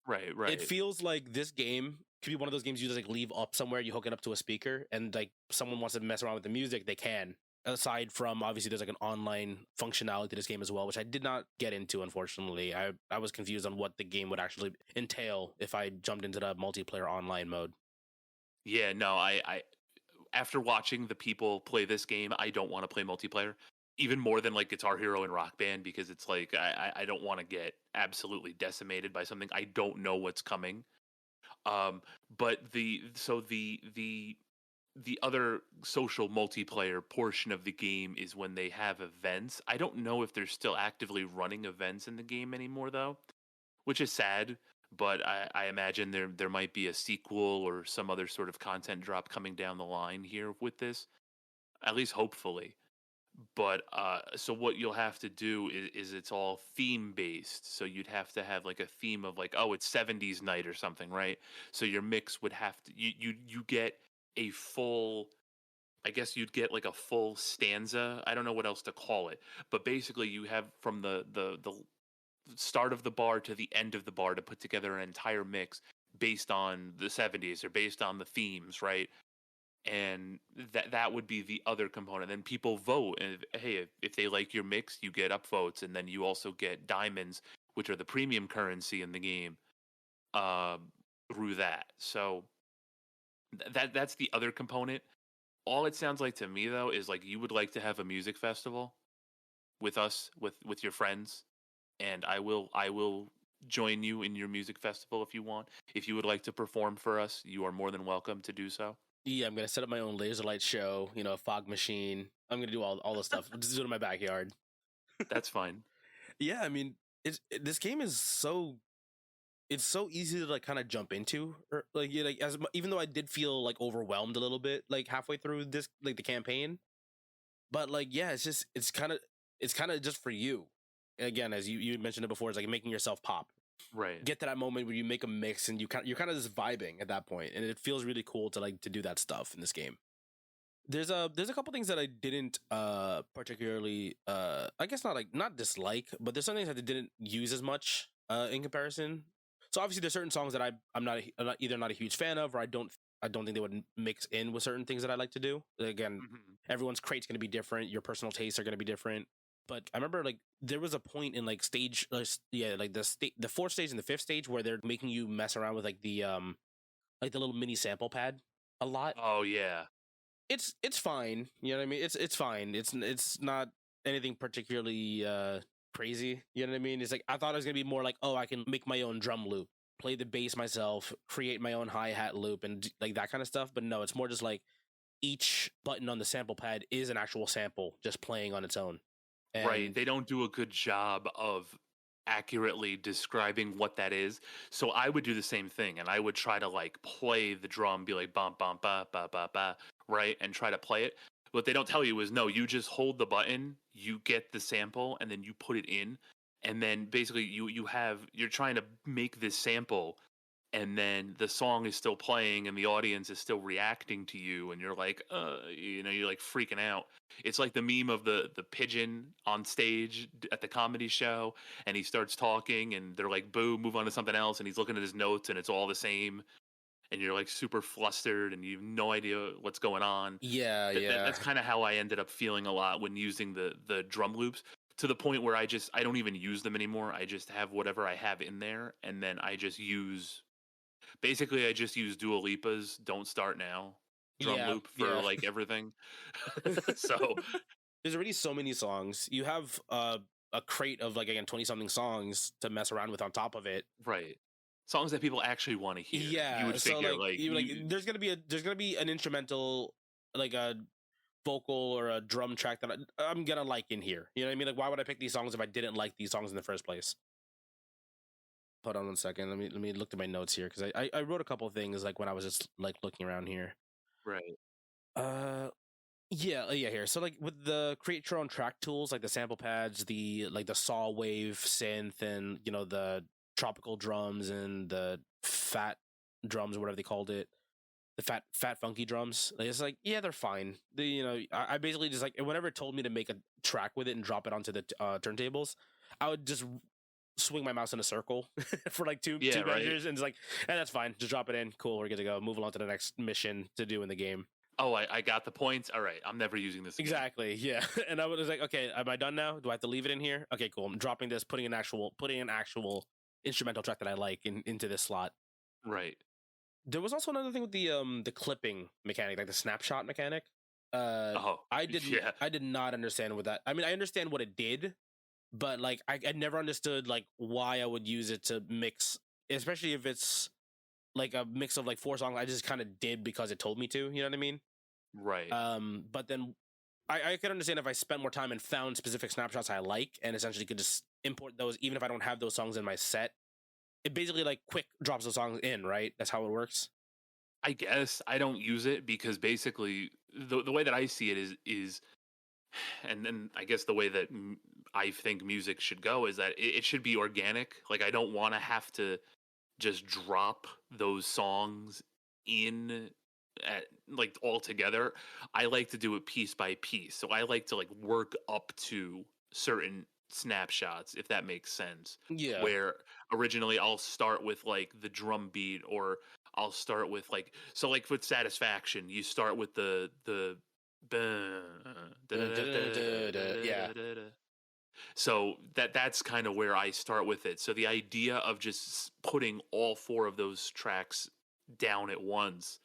right, It right. feels like this game could be one of those games you just like leave up somewhere, you hook it up to a speaker, and like someone wants to mess around with the music, they can. Aside from obviously there's like an online functionality to this game as well, which I did not get into, unfortunately. I was confused on what the game would actually entail if I jumped into the multiplayer online mode. Yeah, no, I after watching the people play this game, I don't want to play multiplayer even more than like Guitar Hero and Rock Band, because it's like I don't want to get absolutely decimated by something I don't know what's coming. Um, but the other social multiplayer portion of the game is when they have events. I don't know if they're still actively running events in the game anymore though, which is sad. But I imagine there might be a sequel or some other sort of content drop coming down the line here with this, at least hopefully. But so what you'll have to do is it's all theme based. So you'd have to have like a theme of like, oh, it's 70s night or something, right? So your mix would have to you get a full, I guess you'd get like a full stanza. I don't know what else to call it, but basically you have from the start of the bar to the end of the bar to put together an entire mix based on the 70s or based on the themes, right? And that would be the other component. Then people vote, and hey, if they like your mix, you get upvotes, and then you also get diamonds, which are the premium currency in the game, um, through that. So that's the other component. All it sounds like to me though is like you would like to have a music festival with us, with your friends, and I will join you in your music festival if you want. If you would like to perform for us, you are more than welcome to do so. Yeah, I'm gonna set up my own laser light show, a fog machine. I'm gonna do all the stuff. Just do it in my backyard. That's fine. Yeah, I mean, this game is it's so easy to like kind of jump into, or like like even though I did feel like overwhelmed a little bit like halfway through this like the campaign, but like yeah, it's kind of just for you. Again, as you mentioned it before, it's like making yourself pop. Right. Get to that moment where you make a mix and you're kind of just vibing at that point, and it feels really cool to like to do that stuff in this game. There's a couple things that I didn't particularly I guess not dislike, but there's some things that I didn't use as much in comparison. So obviously there's certain songs that I'm not, either not a huge fan of, or I don't think they would mix in with certain things that I like to do. Again, Mhm. everyone's crate's going to be different, your personal tastes are going to be different. But I remember like there was a point in like stage yeah, like the fourth stage and the fifth stage where they're making you mess around with like the little mini sample pad a lot. Oh yeah. It's fine. You know what I mean? It's fine. It's not anything particularly crazy. You know what I mean? It's like I thought it was gonna be more like, oh, I can make my own drum loop, play the bass myself, create my own hi hat loop, and like that kind of stuff. But no, it's more just like each button on the sample pad is an actual sample just playing on its own. Right. And They don't do a good job of accurately describing what that is. So I would do the same thing, and I would try to like play the drum, be like bum bum ba ba ba ba, right, and try to play it. What they don't tell you is no, you just hold the button, you get the sample, and then you put it in, and then basically you're trying to make this sample, and then the song is still playing and the audience is still reacting to you, and you're like you're like freaking out. It's like the meme of the pigeon on stage at the comedy show, and he starts talking and they're like boo, move on to something else, and he's looking at his notes and it's all the same, and you're like super flustered and you have no idea what's going on. yeah, That's yeah. kind of how I ended up feeling a lot when using the drum loops, to the point where I don't even use them anymore. I just have whatever I have in there, and then I just use Dua Lipa's "Don't Start Now." drum Yeah, loop for yeah. like everything. So There's already so many songs. You have a crate of like again 20 something songs to mess around with on top of it. right, songs that people actually want to hear. You Yeah, would so figure like like you like you there's gonna be an instrumental like a vocal or a drum track that I'm gonna like in here. You know what I mean? Like why would I pick these songs if I didn't like these songs in the first place? Hold on one second. Let me look at my notes here because I wrote a couple of things like when I was just like looking around here. right. Uh yeah, here. So like with the create your own track tools, like the sample pads, the like the saw wave synth, and you know the tropical drums and the fat drums or whatever they called it, the fat funky drums. Like, it's like yeah, they're fine. The you know I basically just like whenever it told me to make a track with it and drop it onto the turntables, I would just swing my mouse in a circle for like Yeah, two right. measures and it's like, that's fine. Just drop it in. Cool, we're good to go. Move along to the next mission to do in the game. Oh, I got the points. All right, I'm never using this again. Exactly. Yeah. And I was like, okay, am I done now? Do I have to leave it in here? Okay, cool. I'm dropping this, putting an actual instrumental track that I like into this slot. Right. There was also another thing with the clipping mechanic, like the snapshot mechanic. Oh, yeah. I did not understand what that. I mean, I understand what it did, but like I never understood like why I would use it to mix, especially if it's like a mix of like four songs. I just kind of did because it told me to. You know what I mean? Right. But then I could understand if I spent more time and found specific snapshots I like and essentially could just import those even if I don't have those songs in my set. It basically like quick drops those songs in, right? That's how it works. I guess I don't use it because basically the way that I see it is and then I guess the way that I think music should go is that it should be organic. Like I don't want to have to just drop those songs in at like all together. I like to do it piece by piece. So I like to like work up to certain snapshots, if that makes sense. Yeah. Where originally I'll start with like the drum beat, or I'll start with like, so like with Satisfaction, you start with the Yeah. so that's kind of where I start with it. So the idea of just putting all four of those tracks down at once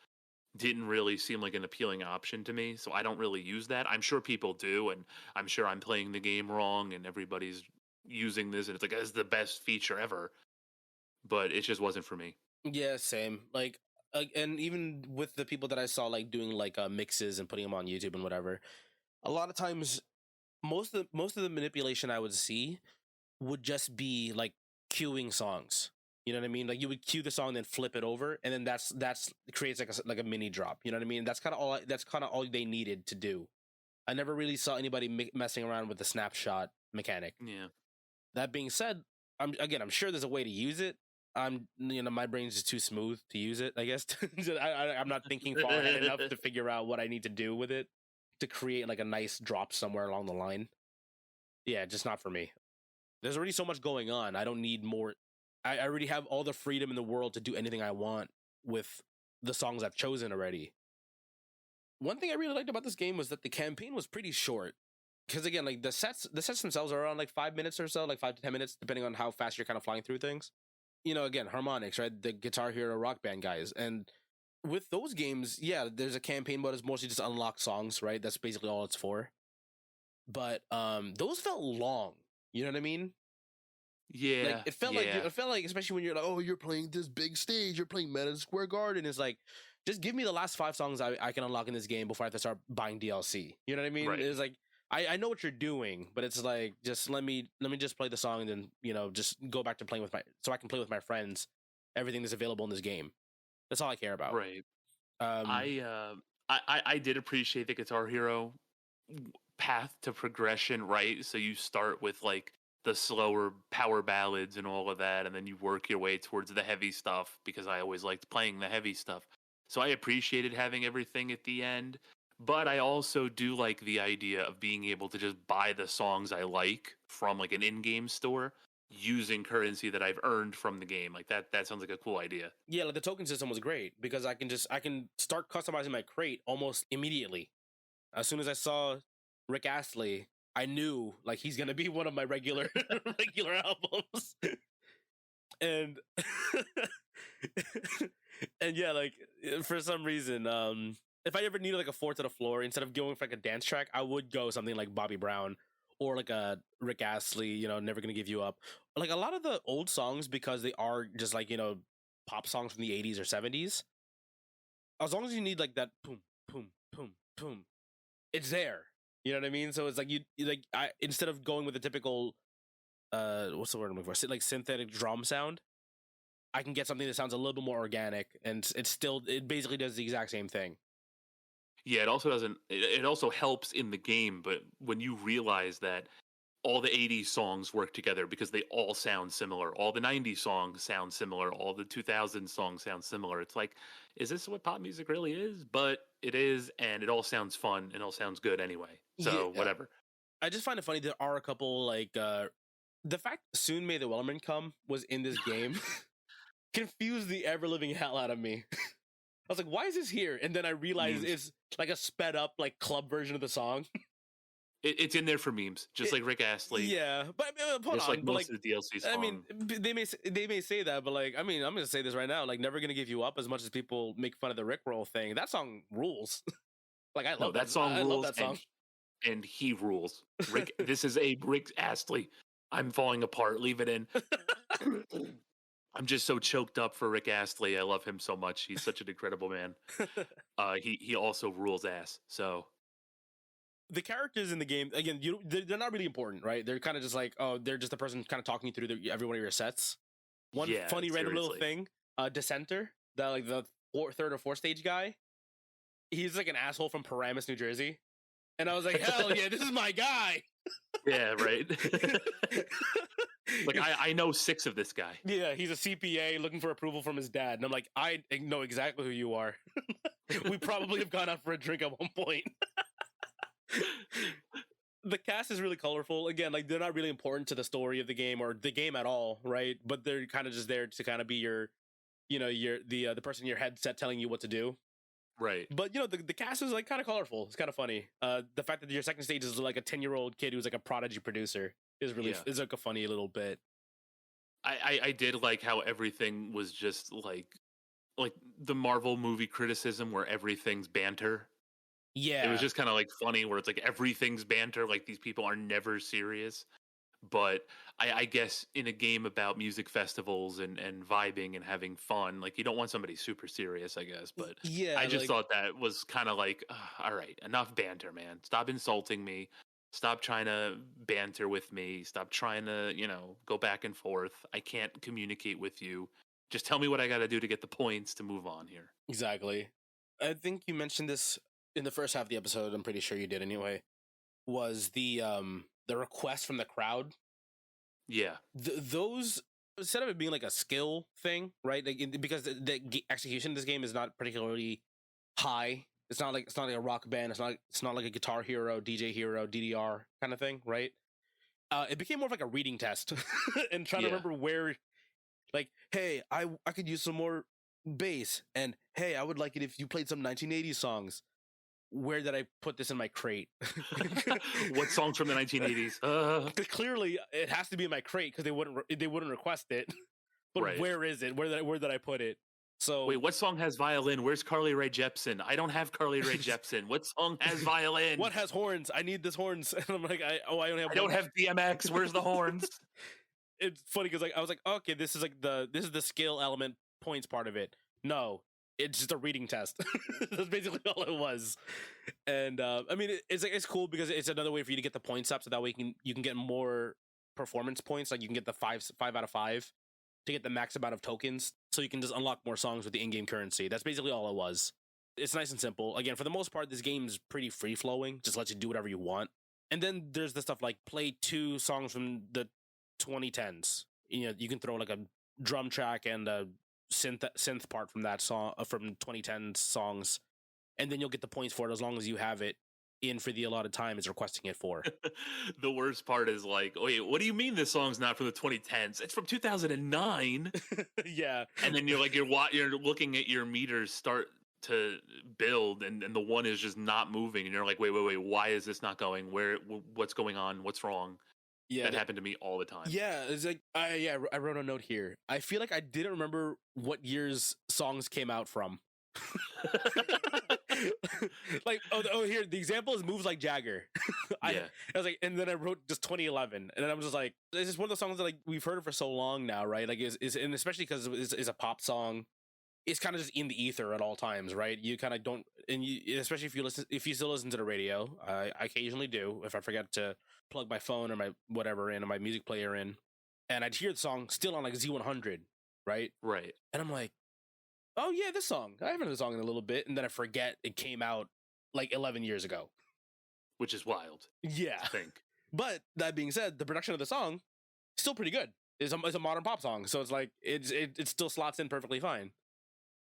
didn't really seem like an appealing option to me. So I don't really use that. I'm sure people do, and I'm sure I'm playing the game wrong and everybody's using this and it's like it's the best feature ever. But it just wasn't for me. Yeah, same. Like and even with the people that I saw like doing like mixes and putting them on YouTube and whatever, a lot of times most of the manipulation I would see would just be like queuing songs. You know what I mean? Like you would cue the song, then flip it over, and then that's creates like a mini drop. You know what I mean? That's kind of all. That's kind of all they needed to do. I never really saw anybody messing around with the snapshot mechanic. Yeah. That being said, I'm sure there's a way to use it. My brain's just too smooth to use it. I guess I'm not thinking far ahead enough to figure out what I need to do with it to create like a nice drop somewhere along the line. Yeah, just not for me. There's already so much going on. I don't need more. I already have all the freedom in the world to do anything I want with the songs I've chosen already. One thing I really liked about this game was that the campaign was pretty short. Because again, like the sets themselves are around like 5 minutes or so, like 5 to 10 minutes, depending on how fast you're kind of flying through things. You know, again, harmonics, right? The Guitar Hero Rock Band guys. And with those games, yeah, there's a campaign, but it's mostly just unlock songs, right? That's basically all it's for. But those felt long. You know what I mean? Like Yeah. it felt like especially when you're like, oh, you're playing this big stage, you're playing Madison Square Garden. It's like, just give me the last 5 songs I can unlock in this game before I have to start buying DLC. You know what I mean? Right. It's like I know what you're doing, but it's like just let me just play the song and then just go back to playing with so I can play with my friends. Everything that's available in this game. That's all I care about. Right. Um, I did appreciate the Guitar Hero path to progression, right? So you start with like the slower power ballads and all of that, and then you work your way towards the heavy stuff because I always liked playing the heavy stuff. So I appreciated having everything at the end, but I also do like the idea of being able to just buy the songs I like from like an in-game store using currency that I've earned from the game. Like that sounds like a cool idea. yeah, like the token system was great because I can start customizing my crate almost immediately. As soon as I saw Rick Astley, I knew like he's gonna be one of my regular regular albums. And and yeah, like for some reason, if I ever needed like a four to the floor instead of going for like a dance track, I would go something like Bobby Brown or like a Rick Astley. Never gonna give you up. Like a lot of the old songs, because they are just like pop songs from the 80s or 70s. As long as you need like that boom, boom, boom, boom, it's there. You know what I mean? So it's like like I instead of going with the typical what's the word I'm looking for? Like synthetic drum sound, I can get something that sounds a little bit more organic, and it basically does the exact same thing. Yeah, it also doesn't. It also helps in the game, but when you realize that all the '80s songs work together because they all sound similar, all the '90s songs sound similar, all the 2000s songs sound similar. It's like, is this what pop music really is? But it is, and it all sounds fun and it all sounds good anyway. So Yeah, whatever. I just find it funny there are a couple like the fact "Soon May the Wellerman Come" was in this game confused the ever living hell out of me. I was like, why is this here? And then I realized Memes. it's like a sped up like club version of the song. It's in there for memes, just like Rick Astley, Yeah, but hold just like on, but like most of the DLC I mean, song. they may say that, but like I mean, I'm gonna say this right now, like "Never Gonna Give You Up," as much as people make fun of the Rickroll thing, that song rules. Like I No, love that song I love rules, that song. and he rules. Rick, this is a Rick Astley. I'm falling apart. Leave it in. I'm just so choked up for Rick Astley. I love him so much. He's such an incredible man. He also rules ass. So The characters in the game, again, they're not really important, right? They're kind of just like, oh, they're just the person kind of talking you through every one of your sets. One yeah, funny random little seriously. thing, Dissenter, that like the third or fourth stage guy, he's like an asshole from Paramus, New Jersey, and I was like, hell yeah, this is my guy. Yeah, right. Like I know 6 of this guy. Yeah, he's a CPA looking for approval from his dad, and I'm like, I know exactly who you are. We probably have gone out for a drink at one point. The cast is really colorful. Again, like they're not really important to the story of the game or the game at all, right? But they're kind of just there to kind of be your, your the person in your headset telling you what to do. Right. But the cast is like kind of colorful. It's kind of funny. The fact that your second stage is like a 10-year-old kid who's like a prodigy producer Yeah. is like a funny little bit. I did like how everything was just like the Marvel movie criticism where everything's banter. It was Yeah, just kind of like funny where it's like everything's banter, like these people are never serious. But I guess in a game about music festivals and vibing and having fun, like you don't want somebody super serious, I guess. But yeah, I just like thought that was kind of like, all right, enough banter, man. Stop insulting me. Stop trying to banter with me. Stop trying to, go back and forth. I can't communicate with you. Just tell me what I got to do to get the points to move on here. exactly. I think you mentioned this in the first half of the episode. I'm pretty sure you did anyway. Was the request from the crowd? Yeah. Those, instead of it being like a skill thing, right? Like because the execution of this game is not particularly high. It's not like a rock band. It's not like a Guitar Hero, DJ Hero, DDR kind of thing, right? It became more of like a reading test and trying to Yeah. remember where, like, hey, I could use some more bass, and hey, I would like it if you played some 1980s songs. Where did I put this in my crate? What songs from the 1980s? Clearly, it has to be in my crate because they wouldn't request it. But Right. where is it? Where did I put it? Wait, So what song has violin? Where's Carly Rae Jepsen? I don't have Carly Rae Jepsen. What song has violin? what has horns? I need this horns. And I'm like, I only have I don't one. have DMX. Where's the horns? It's funny because like I was like, okay, this is the skill element points part of it. No, it's just a reading test. That's basically all it was. And I mean, it's cool because it's another way for you to get the points up, so that way you can get more performance points. Like you can get the five out of five to get the max amount of tokens, so you can just unlock more songs with the in-game currency. That's basically all it was. It's nice and simple. Again, for the most part, this game's pretty free flowing. Just lets you do whatever you want. And then there's the stuff like play 2 songs from the 2010s. You can throw like a drum track and a synth part from that song from 2010 songs, and then you'll get the points for it as long as you have it in for the allotted time is requesting it for. The worst part is like, wait, what do you mean this song's not from the 2010s? It's from 2009. Yeah, And then you're looking at your meters start to build, and the one is just not moving, and you're like, wait, why is this not going? What's going on? What's wrong? yeah, That happened to me all the time. yeah. It's like I wrote a note here. I feel like I didn't remember what years songs came out from. Like, here the example is moves like Jagger. Yeah. I was like, and then I wrote just 2011, and then I was just like, it's just one of those songs that like we've heard it for so long now, right? Like, is and especially because it's a pop song, it's kind of just in the ether at all times, right? You kind of don't, and you especially if you still listen to the radio. I occasionally do if I forget to plug my phone or my whatever in or my music player in, and I'd hear the song still on like Z100, right? Right. And I'm like, oh yeah, this song. I haven't heard the song in a little bit, and then I forget it came out like 11 years ago. Which is wild. Yeah. I think. But that being said, the production of the song still pretty good. It's a modern pop song, so it's like it still slots in perfectly fine.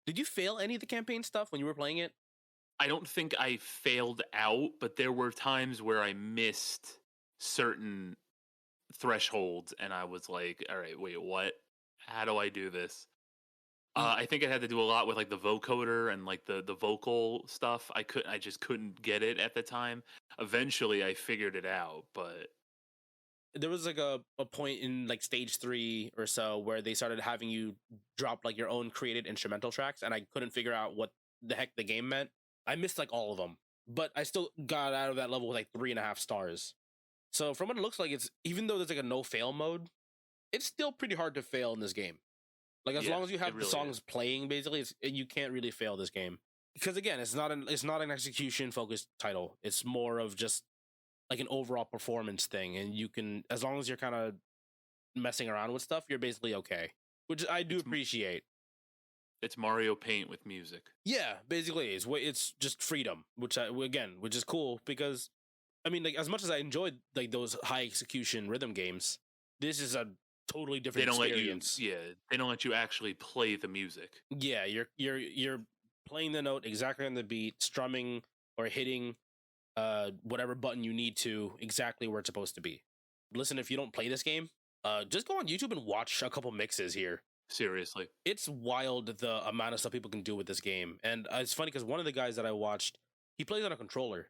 Did you fail any of the campaign stuff when you were playing it? I don't think I failed out, but there were times where I missed certain thresholds, and I was like, "All right, wait, what? How do I do this?" I think it had to do a lot with like the vocoder and like the vocal stuff. I just couldn't get it at the time. Eventually, I figured it out, but There was like a point in like stage 3 or so where they started having you drop like your own created instrumental tracks, and I couldn't figure out what the heck the game meant. I missed like all of them, but I still got out of that level with like 3.5 stars. So from what it looks like, it's even though there's like a no fail mode, it's still pretty hard to fail in this game. Like as yeah, long as you it have the really songs is. playing, basically, you can't really fail this game. Because again, it's not an execution focused title. It's more of just like an overall performance thing, and you can, as long as you're kind of messing around with stuff, you're basically okay, which I do It's appreciate. it's Mario Paint with music. Yeah, basically, it's just freedom, which is cool because I mean, like as much as I enjoyed like those high execution rhythm games, this is a totally They different don't let you, experience. yeah, they don't let you actually play the music. Yeah, you're playing the note exactly on the beat, strumming or hitting whatever button you need to exactly where it's supposed to be. Listen, if you don't play this game, just go on YouTube and watch a couple mixes here. Seriously, It's wild the amount of stuff people can do with this game. And it's funny because one of the guys that I watched, he plays on a controller.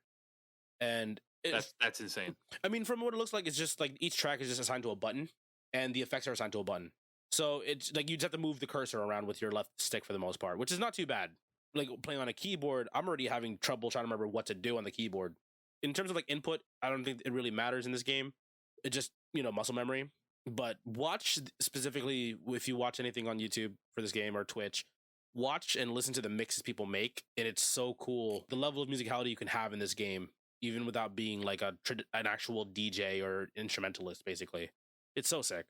And that's insane. I mean, from what it looks like, it's just like each track is just assigned to a button and the effects are assigned to a button. So it's like you just have to move the cursor around with your left stick for the most part, which is not too bad. Like playing on a keyboard, I'm already having trouble trying to remember what to do on the keyboard. In terms of like input, I don't think it really matters in this game. It just, muscle memory. But watch specifically if you watch anything on YouTube for this game or Twitch, watch and listen to the mixes people make, and it's so cool. The level of musicality you can have in this game, even without being like an actual DJ or instrumentalist, basically. It's so sick.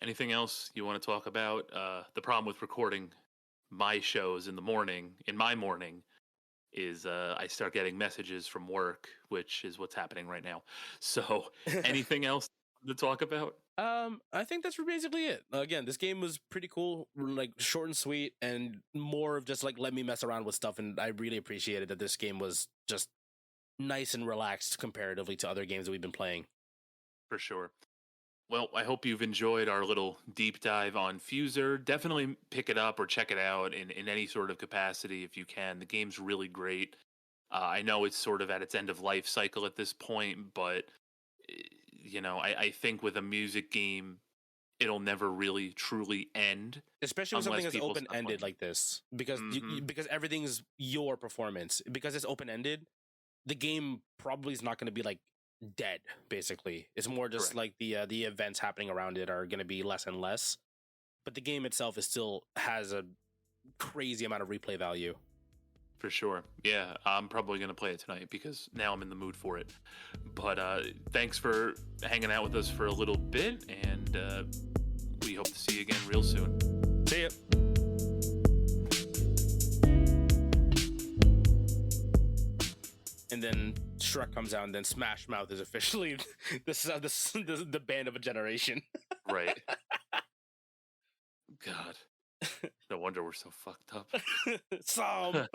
Anything else you want to talk about? The problem with recording my shows in my morning, is I start getting messages from work, which is what's happening right now. So, anything else to talk about? I think that's basically it. Again, this game was pretty cool, like short and sweet, and more of just like let me mess around with stuff. And I really appreciated that this game was just nice and relaxed comparatively to other games that we've been playing. For sure. Well, I hope you've enjoyed our little deep dive on Fuser. Definitely pick it up or check it out in any sort of capacity if you can. The game's really great. I know it's sort of at its end of life cycle at this point, but I think with a music game, it'll never really truly end, Especially with something unless that's people open stop ended playing. like this, because Mhm. because everything's your performance. Because it's open ended, the game probably is not going to be like dead. Basically, it's more just Correct. like the events happening around it are going to be less and less. But the game itself is still has a crazy amount of replay value. For sure. Yeah, I'm probably going to play it tonight because now I'm in the mood for it. But thanks for hanging out with us for a little bit, and we hope to see you again real soon. See ya. And then Shrek comes out, and then Smash Mouth is officially the band of a generation. Right. God. No wonder we're so fucked up. Some.